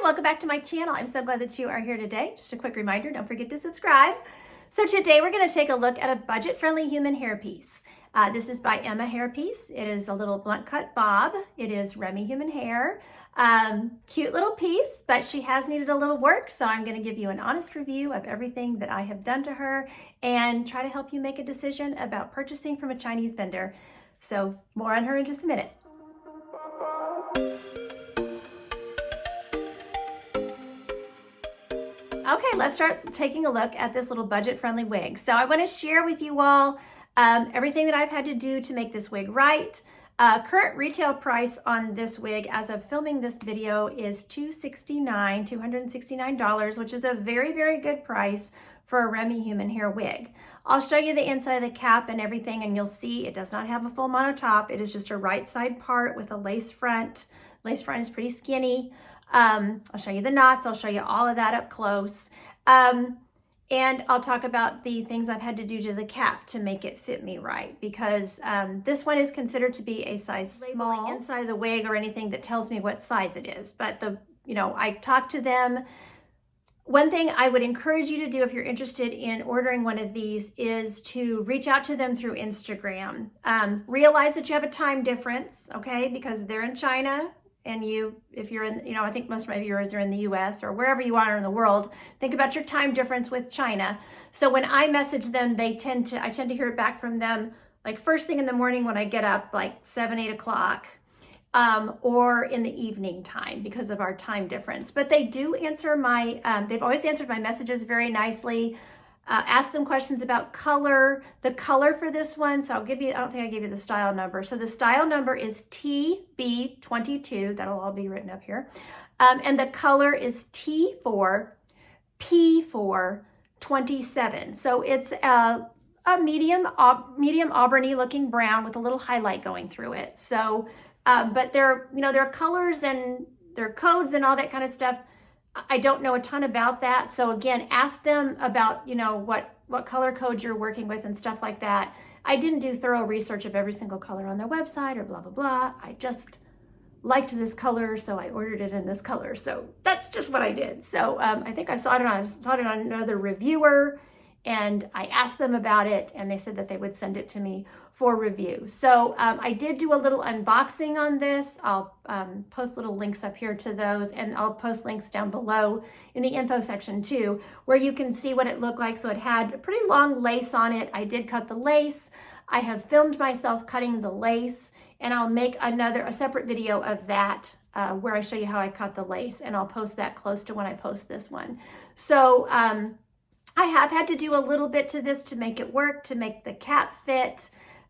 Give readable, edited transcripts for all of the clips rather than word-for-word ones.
welcome back to my channel. I'm so glad that you are here today. Just a quick reminder, don't forget to subscribe. So today we're going to take a look at a budget-friendly human hairpiece. This is by Emma Hairpiece. It is a little blunt cut bob. It is Remy human hair. Cute little piece, but she has needed a little work, so I'm going to give you an honest review of everything that I have done to her and try to help you make a decision about purchasing from a Chinese vendor. So more on her in just a minute. Okay, let's start taking a look at this little budget-friendly wig. So I want to share with you all everything that I've had to do to make this wig right. Current retail price on this wig as of filming this video is $269, which is a very, very good price for a Remy human hair wig. I'll show you the inside of the cap and everything, and you'll see it does not have a full monotop. It is just a right side part with a lace front. Lace front is pretty skinny. I'll show you the knots. I'll show you all of that up close. And I'll talk about the things I've had to do to the cap to make it fit me right, because this one is considered to be a size small. Inside of the wig or anything that tells me what size it is. But I talked to them. One thing I would encourage you to do if you're interested in ordering one of these is to reach out to them through Instagram. Realize that you have a time difference, okay? Because they're in China. And if you're in, I think most of my viewers are in the US or wherever you are in the world, think about your time difference with China. So when I message them, I tend to hear back from them like first thing in the morning when I get up, like 7, 8 o'clock, or in the evening time because of our time difference. But they do answer they've always answered my messages very nicely. Ask them questions about color, the color for this one. So I don't think I gave you the style number. So the style number is TB22. That'll all be written up here. And the color is T4P427. So it's a medium auburny looking brown with a little highlight going through it. So, but there are colors and there are codes and all that kind of stuff. I don't know a ton about that. So again, ask them about, what color codes you're working with and stuff like that. I didn't do thorough research of every single color on their website or blah, blah, blah. I just liked this color, so I ordered it in this color. So that's just what I did. So I think I saw it on another reviewer, and I asked them about it, and they said that they would send it to me for review. So I did do a little unboxing on this. I'll post little links up here to those, and I'll post links down below in the info section too, where you can see what it looked like. So it had a pretty long lace on it. I did cut the lace. I have filmed myself cutting the lace, and I'll make a separate video of that where I show you how I cut the lace, and I'll post that close to when I post this one. So I have had to do a little bit to this to make it work, to make the cap fit.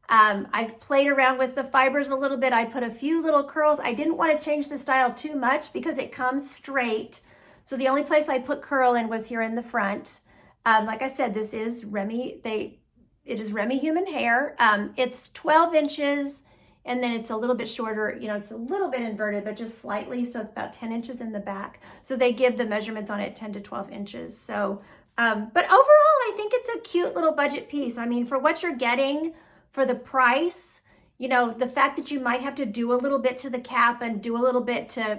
I've played around with the fibers a little bit. I put a few little curls. I didn't want to change the style too much because it comes straight. So the only place I put curl in was here in the front. Like I said, this is Remy. It is Remy human hair. It's 12 inches, and then it's a little bit shorter. It's a little bit inverted, but just slightly. So it's about 10 inches in the back. So they give the measurements on it 10 to 12 inches. So, but overall, I think it's a cute little budget piece. I mean, for what you're getting, for the price, the fact that you might have to do a little bit to the cap and do a little bit to,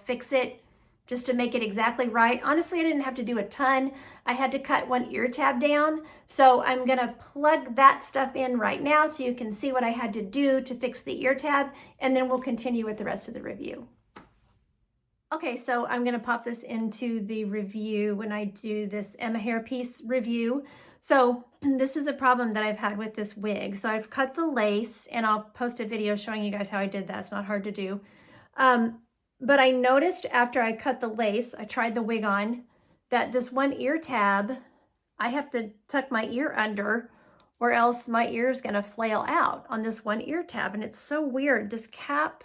fix it just to make it exactly right. Honestly, I didn't have to do a ton. I had to cut one ear tab down. So I'm gonna plug that stuff in right now so you can see what I had to do to fix the ear tab, and then we'll continue with the rest of the review. Okay, so I'm gonna pop this into the review when I do this Emma Hairpiece review. So this is a problem that I've had with this wig. So I've cut the lace, and I'll post a video showing you guys how I did that. It's not hard to do. But I noticed after I cut the lace, I tried the wig on, that this one ear tab, I have to tuck my ear under, or else my ear is gonna flail out on this one ear tab. And it's so weird. This cap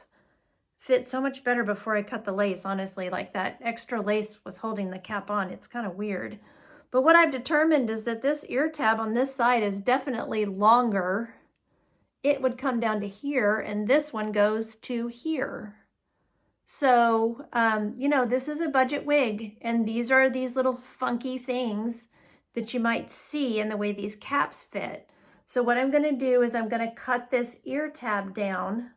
fit so much better before I cut the lace, honestly. Like that extra lace was holding the cap on. It's kind of weird. But what I've determined is that this ear tab on this side is definitely longer. It would come down to here, and this one goes to here. So, this is a budget wig, and these are these little funky things that you might see in the way these caps fit. So what I'm gonna do is I'm gonna cut this ear tab down.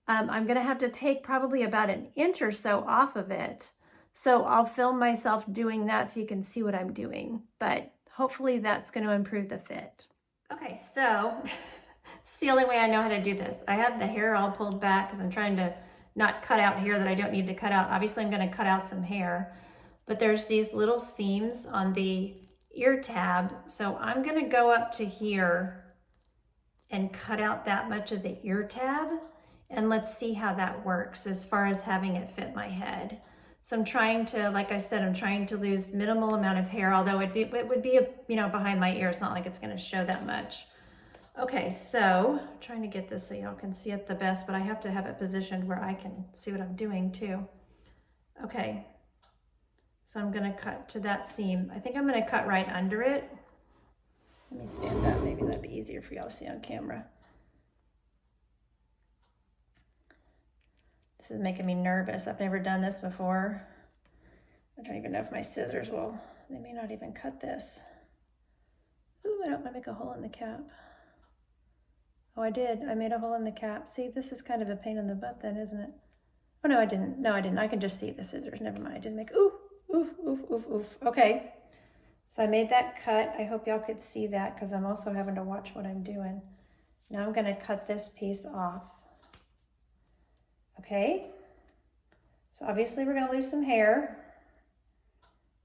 I'm gonna have to take probably about an inch or so off of it. So I'll film myself doing that so you can see what I'm doing, but hopefully that's going to improve the fit. Okay, so it's the only way I know how to do this. I have the hair all pulled back because I'm trying to not cut out hair that I don't need to cut out. Obviously I'm going to cut out some hair, but there's these little seams on the ear tab. So I'm going to go up to here and cut out that much of the ear tab. And let's see how that works as far as having it fit my head. So I'm trying to, like I said, I'm trying to lose minimal amount of hair, although it would be, you know, behind my ear. It's not like it's going to show that much. Okay, so I'm trying to get this so y'all can see it the best, but I have to have it positioned where I can see what I'm doing too. Okay, so I'm going to cut to that seam. I think I'm going to cut right under it. Let me stand up. Maybe that'd be easier for y'all to see on camera. This is making me nervous. I've never done this before. I don't even know if my scissors will, they may not even cut this. Ooh, I don't want to make a hole in the cap. Oh, I did. I made a hole in the cap. See, this is kind of a pain in the butt then, isn't it? Oh, no, I didn't. No, I didn't. I can just see the scissors. Never mind. I didn't make, ooh, oof, oof, oof, oof. Okay. So I made that cut. I hope y'all could see that because I'm also having to watch what I'm doing. Now I'm going to cut this piece off. Okay, so obviously we're going to lose some hair.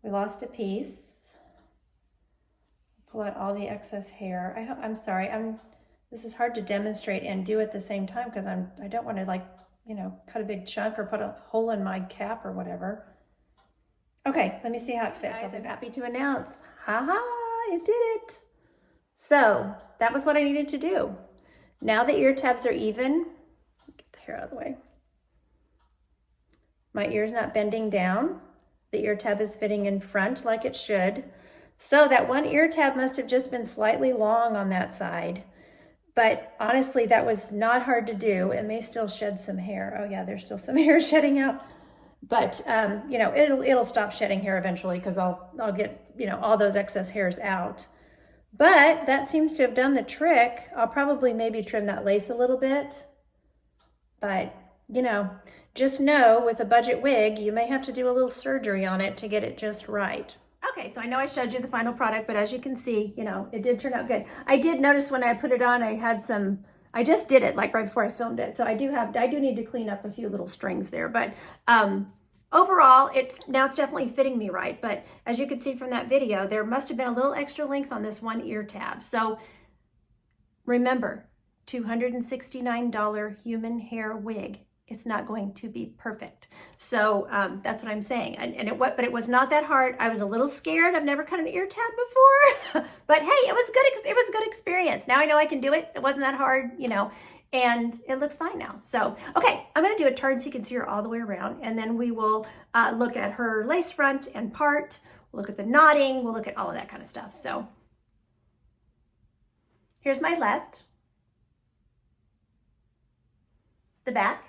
We lost a piece. Pull out all the excess hair. I'm sorry. This is hard to demonstrate and do at the same time because I don't want to, like, you know, cut a big chunk or put a hole in my cap or whatever. Okay, let me see how it fits. I'm happy to announce, haha, it did it. So that was what I needed to do. Now the ear tabs are even. Get the hair out of the way. My ear's not bending down. The ear tab is fitting in front like it should. So that one ear tab must have just been slightly long on that side. But honestly, that was not hard to do. It may still shed some hair. Oh yeah, there's still some hair shedding out. But you know, it'll stop shedding hair eventually because I'll get, you know, all those excess hairs out. But that seems to have done the trick. I'll probably maybe trim that lace a little bit. But, you know, just know with a budget wig, you may have to do a little surgery on it to get it just right. Okay, so I know I showed you the final product, but as you can see, you know, it did turn out good. I did notice when I put it on, I just did it like right before I filmed it. So I do need to clean up a few little strings there, but overall, it's definitely fitting me right. But as you can see from that video, there must have been a little extra length on this one ear tab. So remember, $269 human hair wig. It's not going to be perfect. So that's what I'm saying. But it was not that hard. I was a little scared. I've never cut an ear tab before, but hey, it was good. It was a good experience. Now I know I can do it. It wasn't that hard, you know, and it looks fine now. So, okay, I'm going to do a turn so you can see her all the way around. And then we will look at her lace front and part. We'll look at the knotting. We'll look at all of that kind of stuff. So here's my left, the back,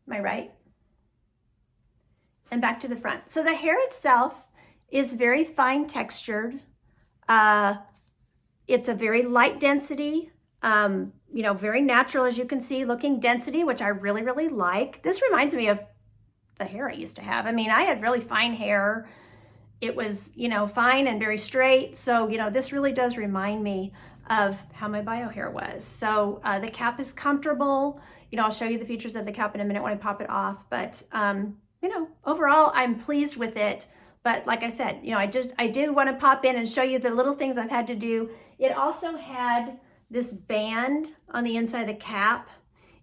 my right, and back to the front. So the hair itself is very fine textured. It's a very light density, you know, very natural, as you can see, looking density, which I really, really like. This reminds me of the hair I used to have. I mean, I had really fine hair. It was, you know, fine and very straight. So, you know, this really does remind me of how my bio hair was. So the cap is comfortable. You know, I'll show you the features of the cap in a minute when I pop it off. But, you know, overall, I'm pleased with it. But like I said, you know, I do want to pop in and show you the little things I've had to do. It also had this band on the inside of the cap.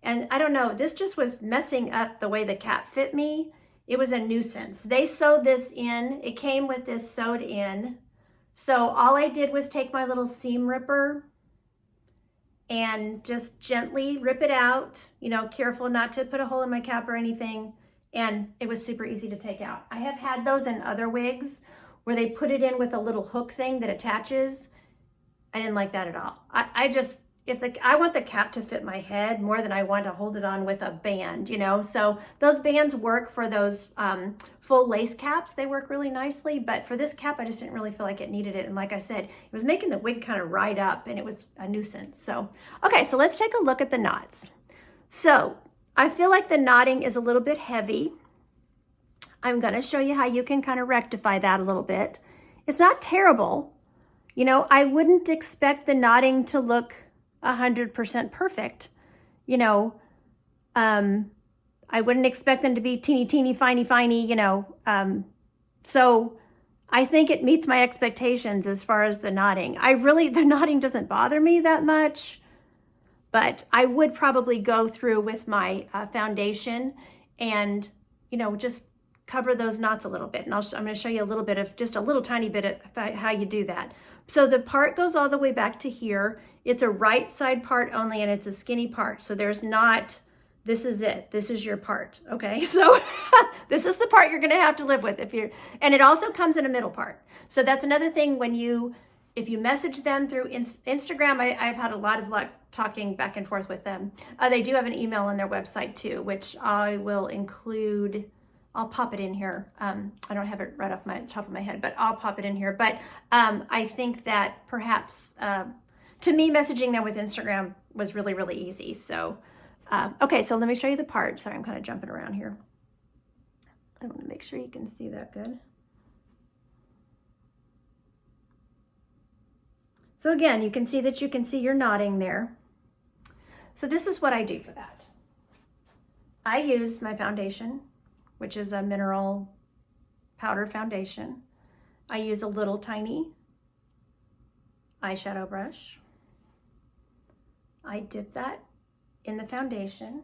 And I don't know, this just was messing up the way the cap fit me. It was a nuisance. They sewed this in. It came with this sewed in. So all I did was take my little seam ripper and just gently rip it out, you know, careful not to put a hole in my cap or anything. And it was super easy to take out. I have had those in other wigs where they put it in with a little hook thing that attaches. I didn't like that at all. I want the cap to fit my head more than I want to hold it on with a band, you know? So those bands work for those full lace caps. They work really nicely, but for this cap, I just didn't really feel like it needed it. And like I said, it was making the wig kind of ride up and it was a nuisance. So, okay, so let's take a look at the knots. So I feel like the knotting is a little bit heavy. I'm going to show you how you can kind of rectify that a little bit. It's not terrible. You know, I wouldn't expect the knotting to look 100% perfect. You know, I wouldn't expect them to be teeny, finey, you know. So I think it meets my expectations as far as the knotting. The knotting doesn't bother me that much, but I would probably go through with my foundation and, you know, just cover those knots a little bit. And I'm going to show you a little bit of, just a little tiny bit of how you do that. So the part goes all the way back to here. It's a right side part only, and it's a skinny part. So there's not, this is it. This is your part. Okay. So this is the part you're going to have to live with and it also comes in a middle part. So that's another thing if you message them through Instagram, I've had a lot of luck talking back and forth with them. They do have an email on their website too, which I will include. I'll pop it in here. I don't have it right off my top of my head, but I'll pop it in here. But I think that perhaps, to me, messaging them with Instagram was really, really easy. So, okay, so let me show you the part. Sorry, I'm kind of jumping around here. I want to make sure you can see that good. So again, you can see your knotting there. So this is what I do for that. I use my foundation, which is a mineral powder foundation. I use a little tiny eyeshadow brush. I dip that in the foundation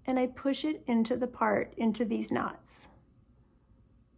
and I push it into these knots.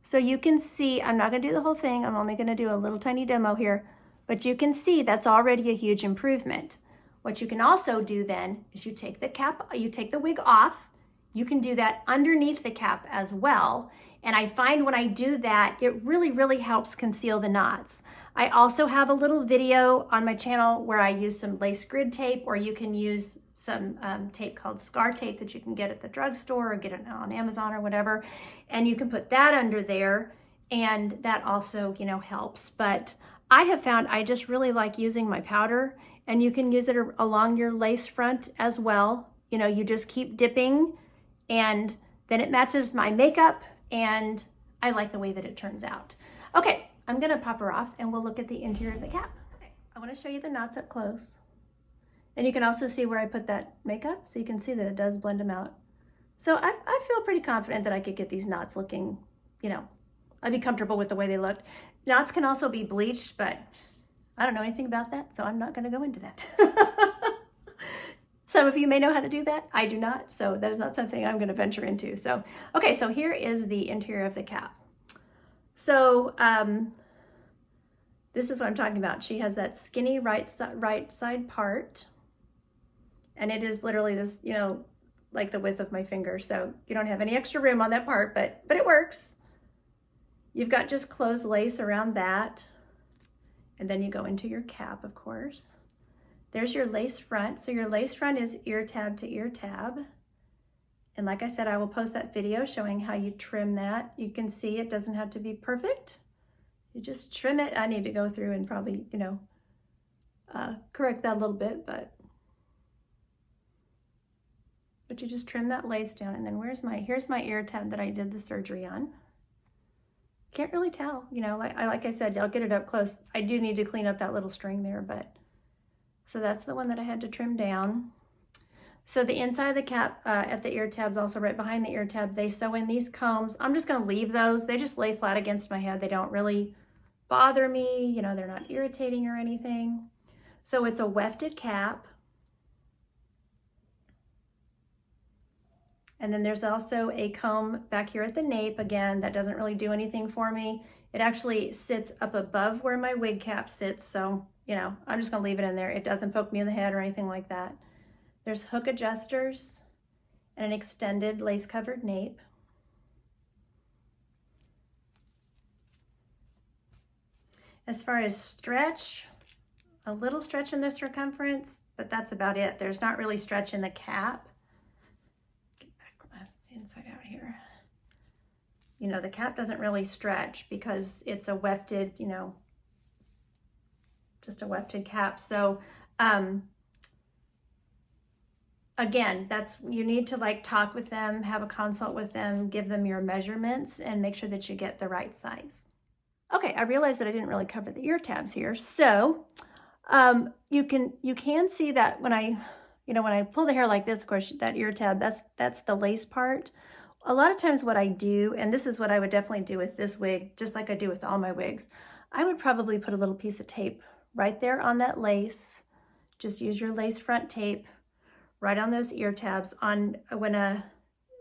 So you can see, I'm not gonna do the whole thing, I'm only gonna do a little tiny demo here, but you can see that's already a huge improvement. What you can also do then is you take the wig off. You can do that underneath the cap as well. And I find when I do that, it really, really helps conceal the knots. I also have a little video on my channel where I use some lace grid tape, or you can use some tape called scar tape that you can get at the drugstore or get it on Amazon or whatever. And you can put that under there, and that also, you know, helps. But I have found I just really like using my powder, and you can use it along your lace front as well. You know, you just keep dipping, and then it matches my makeup, and I like the way that it turns out. Okay, I'm gonna pop her off and we'll look at the interior of the cap. Okay, I wanna show you the knots up close. And you can also see where I put that makeup, so you can see that it does blend them out. So I feel pretty confident that I could get these knots looking, you know, I'd be comfortable with the way they looked. Knots can also be bleached, but I don't know anything about that, so I'm not gonna go into that. Some of you may know how to do that. I do not, so that is not something I'm gonna venture into. So, okay, so here is the interior of the cap. So this is what I'm talking about. She has that skinny right side part, and it is literally this, you know, like the width of my finger. So you don't have any extra room on that part, but it works. You've got just closed lace around that, and then you go into your cap, of course. There's your lace front. So your lace front is ear tab to ear tab. And like I said, I will post that video showing how you trim that. You can see it doesn't have to be perfect. You just trim it. I need to go through and probably, you know, correct that a little bit, but you just trim that lace down. And then here's my ear tab that I did the surgery on. Can't really tell, you know, like I said, I'll get it up close. I do need to clean up that little string there, but so that's the one that I had to trim down. So the inside of the cap at the ear tabs, also right behind the ear tab, they sew in these combs. I'm just gonna leave those. They just lay flat against my head. They don't really bother me. You know, they're not irritating or anything. So it's a wefted cap. And then there's also a comb back here at the nape. Again, that doesn't really do anything for me. It actually sits up above where my wig cap sits. So, you know, I'm just gonna leave it in there. It doesn't poke me in the head or anything like that. There's hook adjusters and an extended lace covered nape. As far as stretch, a little stretch in the circumference, but that's about it. There's not really stretch in the cap. Inside out here. You know, the cap doesn't really stretch because it's a wefted, you know, just a wefted cap. So again, you need to like talk with them, have a consult with them, give them your measurements, and make sure that you get the right size. Okay, I realized that I didn't really cover the ear tabs here. So you can see that when I pull the hair like this, of course, that ear tab, that's the lace part. A lot of times what I do, and this is what I would definitely do with this wig, just like I do with all my wigs, I would probably put a little piece of tape right there on that lace. Just use your lace front tape right on those ear tabs. When a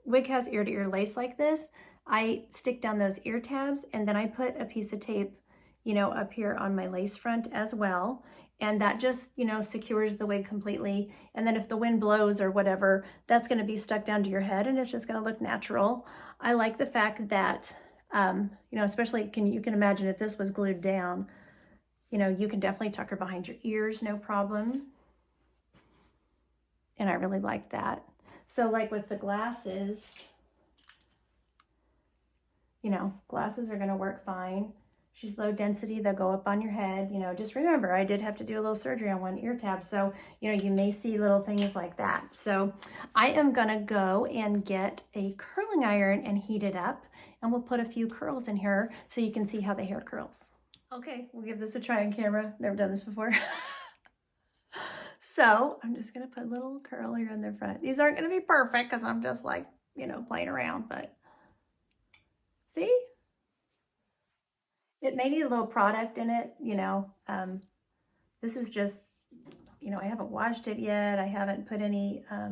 wig has ear-to-ear lace like this, I stick down those ear tabs, and then I put a piece of tape, up here on my lace front as well. And that just, secures the wig completely. And then if the wind blows or whatever, that's going to be stuck down to your head, and it's just going to look natural. I like the fact that, especially you can imagine if this was glued down, you can definitely tuck her behind your ears, no problem. And I really like that. So like with the glasses, glasses are going to work fine. She's low density, they'll go up on your head. Just remember, I did have to do a little surgery on one ear tab. So, you may see little things like that. So I am going to go and get a curling iron and heat it up. And we'll put a few curls in here so you can see how the hair curls. Okay, we'll give this a try on camera. Never done this before. So I'm just going to put a little curl here in the front. These aren't going to be perfect because I'm just like, playing around, but see? It may need a little product in it, this is just, I haven't washed it yet. I haven't put any, I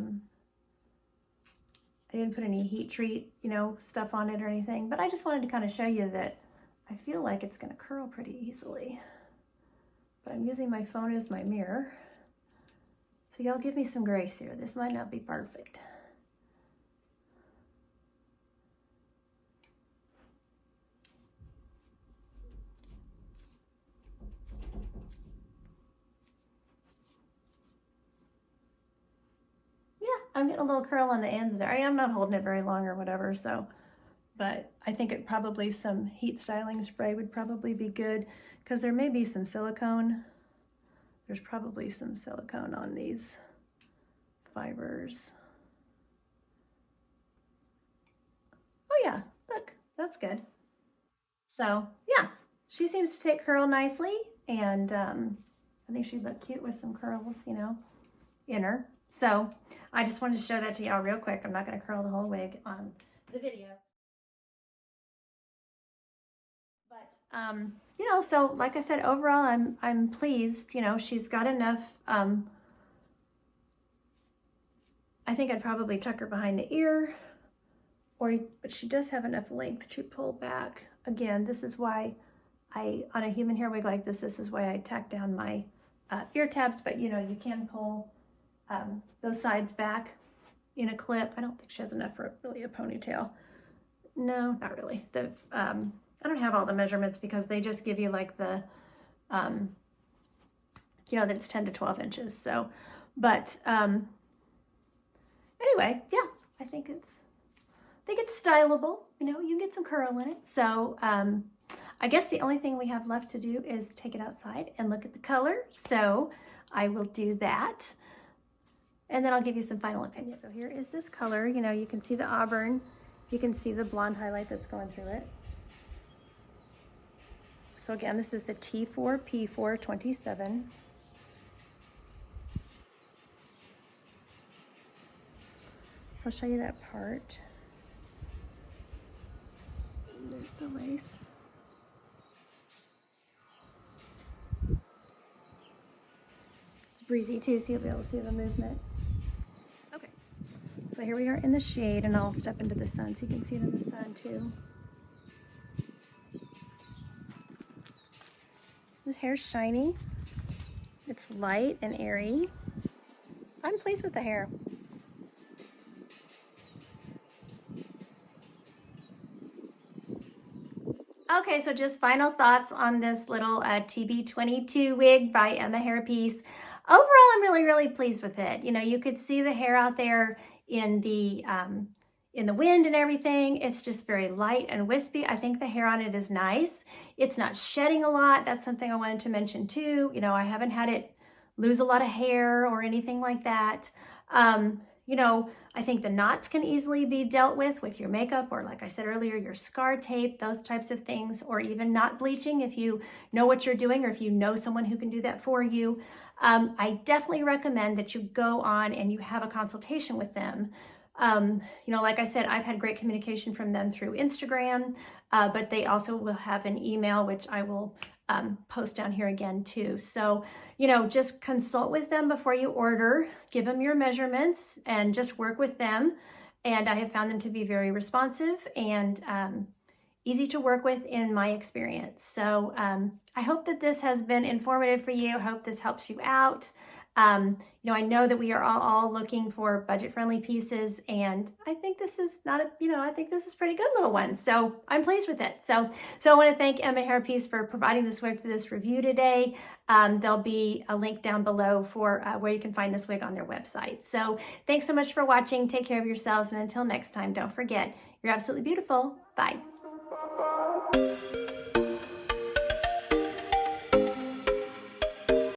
didn't put any heat treat, stuff on it or anything, but I just wanted to kind of show you that I feel like it's going to curl pretty easily. But I'm using my phone as my mirror. So y'all give me some grace here. This might not be perfect. I'm getting a little curl on the ends there. I'm not holding it very long or whatever, so, but I think some heat styling spray would probably be good because there may be some silicone. There's probably some silicone on these fibers. Oh yeah, look, that's good. So yeah, she seems to take curl nicely, and I think she'd look cute with some curls, in her. So I just wanted to show that to y'all real quick. I'm not going to curl the whole wig on the video. But, so like I said, overall, I'm pleased. She's got enough. I think I'd probably tuck her behind the ear, but she does have enough length to pull back. Again, this is why on a human hair wig like this is why I tack down my ear tabs, but you can pull those sides back in a clip. I don't think she has enough for really a ponytail. No, not really. I don't have all the measurements because they just give you like the, that it's 10 to 12 inches. So, but anyway, yeah, I think it's stylable. You can get some curl in it. So I guess the only thing we have left to do is take it outside and look at the color. So I will do that. And then I'll give you some final opinion. So here is this color. You can see the auburn. You can see the blonde highlight that's going through it. So again, this is the T4P427. So I'll show you that part. There's the lace. It's breezy too, so you'll be able to see the movement. Okay, so here we are in the shade, and I'll step into the sun so you can see it in the sun too. This hair's shiny. It's light and airy. I'm pleased with the hair. Okay, so just final thoughts on this little TB22 wig by Emma Hairpiece. Overall, I'm really, really pleased with it. You could see the hair out there in the wind and everything. It's just very light and wispy. I think the hair on it is nice. It's not shedding a lot. That's something I wanted to mention too. I haven't had it lose a lot of hair or anything like that. You know, I think the knots can easily be dealt with your makeup, or like I said earlier, your scar tape, those types of things, or even not bleaching if you know what you're doing, or if you know someone who can do that for you. I definitely recommend that you go on and you have a consultation with them. You know, like I said, I've had great communication from them through Instagram, but they also will have an email, which I will post down here again too. So, you know, just consult with them before you order, give them your measurements, and just work with them. And I have found them to be very responsive and easy to work with in my experience. So I hope that this has been informative for you. I hope this helps you out. You know, I know that we are all looking for budget-friendly pieces, and I think this is not a, you know, I think this is a pretty good little one. So I'm pleased with it. So I want to thank Emma Hairpiece for providing this wig for this review today. There'll be a link down below for where you can find this wig on their website. So thanks so much for watching. Take care of yourselves, and until next time, don't forget, you're absolutely beautiful. Bye.